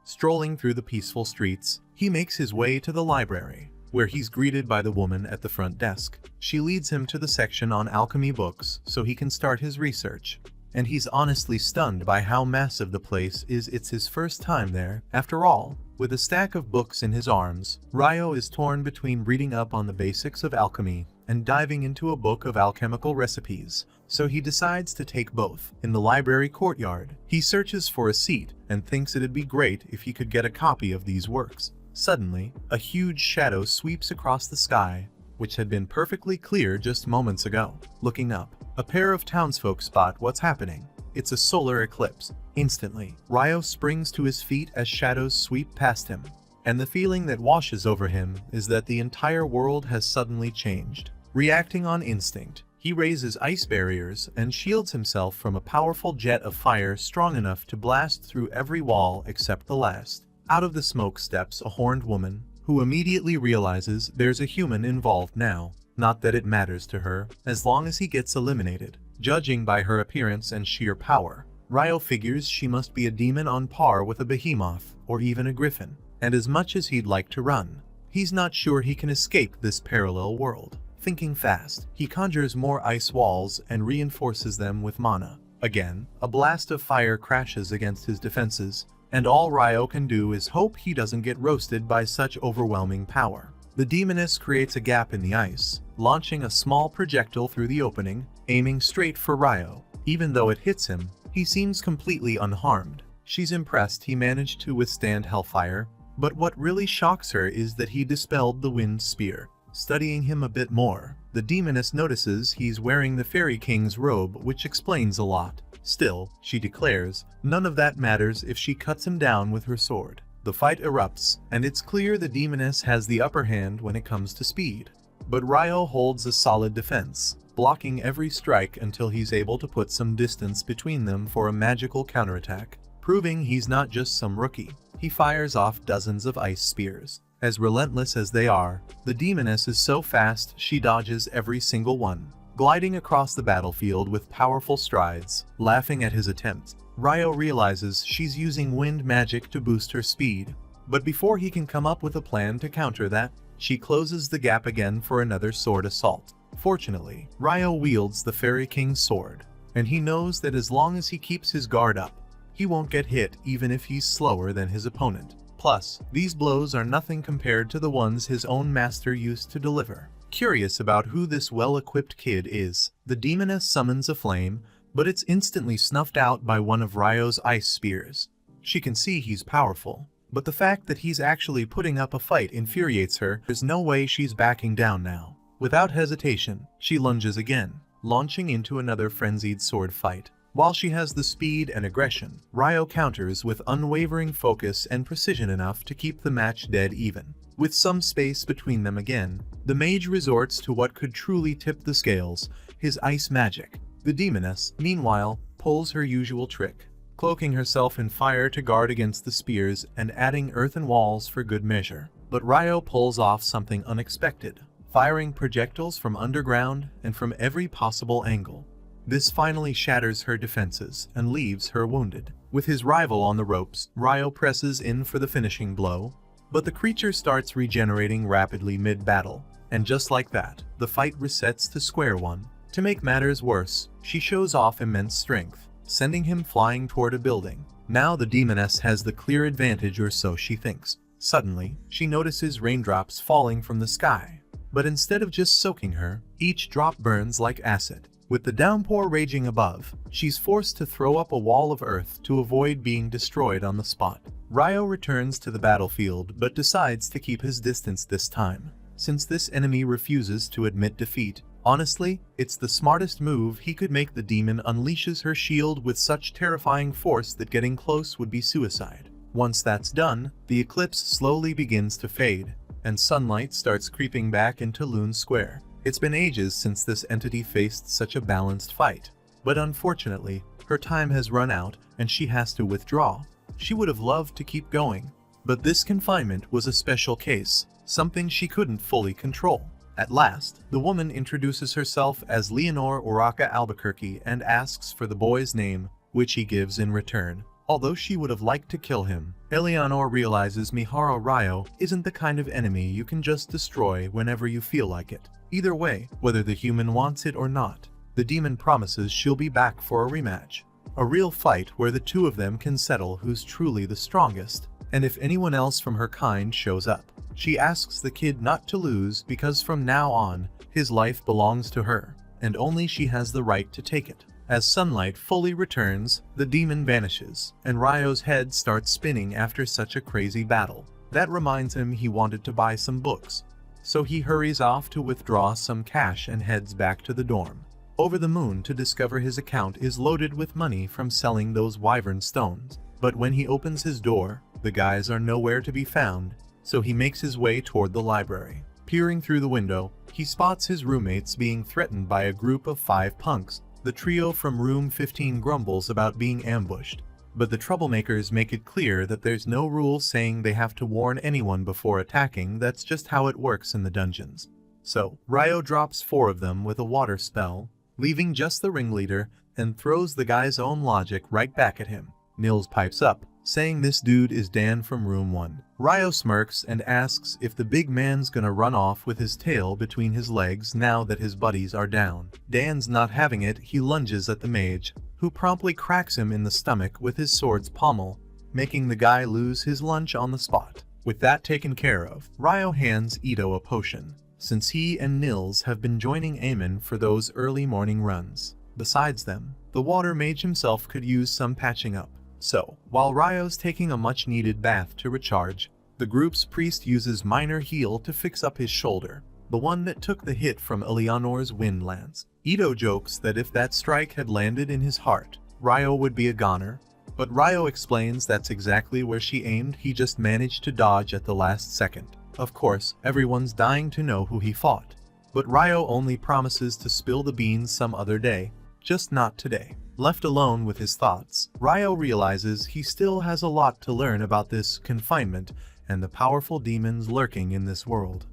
Strolling through the peaceful streets, he makes his way to the library, where he's greeted by the woman at the front desk. She leads him to the section on alchemy books so he can start his research, and he's honestly stunned by how massive the place is. It's his first time there, after all. With a stack of books in his arms, Ryo is torn between reading up on the basics of alchemy and diving into a book of alchemical recipes, so he decides to take both. In the library courtyard, he searches for a seat and thinks it'd be great if he could get a copy of these works. Suddenly, a huge shadow sweeps across the sky, which had been perfectly clear just moments ago. Looking up, a pair of townsfolk spot what's happening. It's a solar eclipse. Instantly, Ryo springs to his feet as shadows sweep past him, and the feeling that washes over him is that the entire world has suddenly changed. Reacting on instinct, he raises ice barriers and shields himself from a powerful jet of fire strong enough to blast through every wall except the last. Out of the smoke steps a horned woman, who immediately realizes there's a human involved now. Not that it matters to her, as long as he gets eliminated. Judging by her appearance and sheer power, Ryo figures she must be a demon on par with a behemoth, or even a griffin. And as much as he'd like to run, he's not sure he can escape this parallel world. Thinking fast, he conjures more ice walls and reinforces them with mana. Again, a blast of fire crashes against his defenses, and all Ryo can do is hope he doesn't get roasted by such overwhelming power. The demoness creates a gap in the ice, launching a small projectile through the opening, aiming straight for Ryo. Even though it hits him, he seems completely unharmed. She's impressed he managed to withstand hellfire, but what really shocks her is that he dispelled the wind spear. Studying him a bit more, the demoness notices he's wearing the Fairy King's robe, which explains a lot. Still, she declares, none of that matters if she cuts him down with her sword. The fight erupts, and it's clear the demoness has the upper hand when it comes to speed. But Ryo holds a solid defense, blocking every strike until he's able to put some distance between them for a magical counterattack. Proving he's not just some rookie, he fires off dozens of ice spears. As relentless as they are, the demoness is so fast she dodges every single one, gliding across the battlefield with powerful strides. Laughing at his attempts, Ryo realizes she's using wind magic to boost her speed. But before he can come up with a plan to counter that, She closes the gap again for another sword assault. Fortunately, Ryo wields the Fairy King's sword, and he knows that as long as he keeps his guard up, he won't get hit even if he's slower than his opponent. Plus, these blows are nothing compared to the ones his own master used to deliver. Curious about who this well-equipped kid is, the demoness summons a flame, but it's instantly snuffed out by one of Ryo's ice spears. She can see he's powerful, but the fact that he's actually putting up a fight infuriates her. There's no way she's backing down now. Without hesitation, she lunges again, launching into another frenzied sword fight. While she has the speed and aggression, Ryo counters with unwavering focus and precision enough to keep the match dead even. With some space between them again, the mage resorts to what could truly tip the scales, his ice magic. The demoness, meanwhile, pulls her usual trick, cloaking herself in fire to guard against the spears and adding earthen walls for good measure. But Ryo pulls off something unexpected, firing projectiles from underground and from every possible angle. This finally shatters her defenses and leaves her wounded. With his rival on the ropes, Ryo presses in for the finishing blow, but the creature starts regenerating rapidly mid-battle, and just like that, the fight resets to square one. To make matters worse, she shows off immense strength, sending him flying toward a building. Now the demoness has the clear advantage, or so she thinks. Suddenly, she notices raindrops falling from the sky, but instead of just soaking her, each drop burns like acid. With the downpour raging above, she's forced to throw up a wall of earth to avoid being destroyed on the spot. Ryo returns to the battlefield but decides to keep his distance this time, since this enemy refuses to admit defeat. Honestly, it's the smartest move he could make. The demon unleashes her shield with such terrifying force that getting close would be suicide. Once that's done, the eclipse slowly begins to fade, and sunlight starts creeping back into Lune Square. It's been ages since this entity faced such a balanced fight, but unfortunately, her time has run out and she has to withdraw. She would have loved to keep going, but this confinement was a special case, something she couldn't fully control. At last, the woman introduces herself as Leonor Uraka Albuquerque and asks for the boy's name, which he gives in return. Although she would have liked to kill him, Eleanor realizes Miharu Ryo isn't the kind of enemy you can just destroy whenever you feel like it. Either way, whether the human wants it or not, the demon promises she'll be back for a rematch. A real fight where the two of them can settle who's truly the strongest, and if anyone else from her kind shows up. She asks the kid not to lose because from now on, his life belongs to her, and only she has the right to take it. As sunlight fully returns, the demon vanishes, and Ryo's head starts spinning after such a crazy battle. That reminds him he wanted to buy some books, so he hurries off to withdraw some cash and heads back to the dorm. Over the moon to discover his account is loaded with money from selling those wyvern stones. But when he opens his door, the guys are nowhere to be found, so he makes his way toward the library. Peering through the window, he spots his roommates being threatened by a group of 5 punks. The trio from room 15 grumbles about being ambushed, but the troublemakers make it clear that there's no rule saying they have to warn anyone before attacking. That's just how it works in the dungeons. So, Ryo drops 4 of them with a water spell, leaving just the ringleader, and throws the guy's own logic right back at him. Nils pipes up, saying this dude is Dan from room 1. Ryo smirks and asks if the big man's gonna run off with his tail between his legs now that his buddies are down. Dan's not having it. He lunges at the mage, who promptly cracks him in the stomach with his sword's pommel, making the guy lose his lunch on the spot. With that taken care of, Ryo hands Ito a potion, since he and Nils have been joining Eamon for those early morning runs. Besides them, the water mage himself could use some patching up. So, while Ryo's taking a much-needed bath to recharge, the group's priest uses minor heal to fix up his shoulder, the one that took the hit from Eleanor's wind lance. Ito jokes that if that strike had landed in his heart, Ryo would be a goner, but Ryo explains that's exactly where she aimed. He just managed to dodge at the last second. Of course, everyone's dying to know who he fought, but Ryo only promises to spill the beans some other day, just not today. Left alone with his thoughts, Ryo realizes he still has a lot to learn about this confinement and the powerful demons lurking in this world.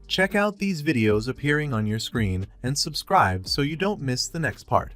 Check out these videos appearing on your screen and subscribe so you don't miss the next part.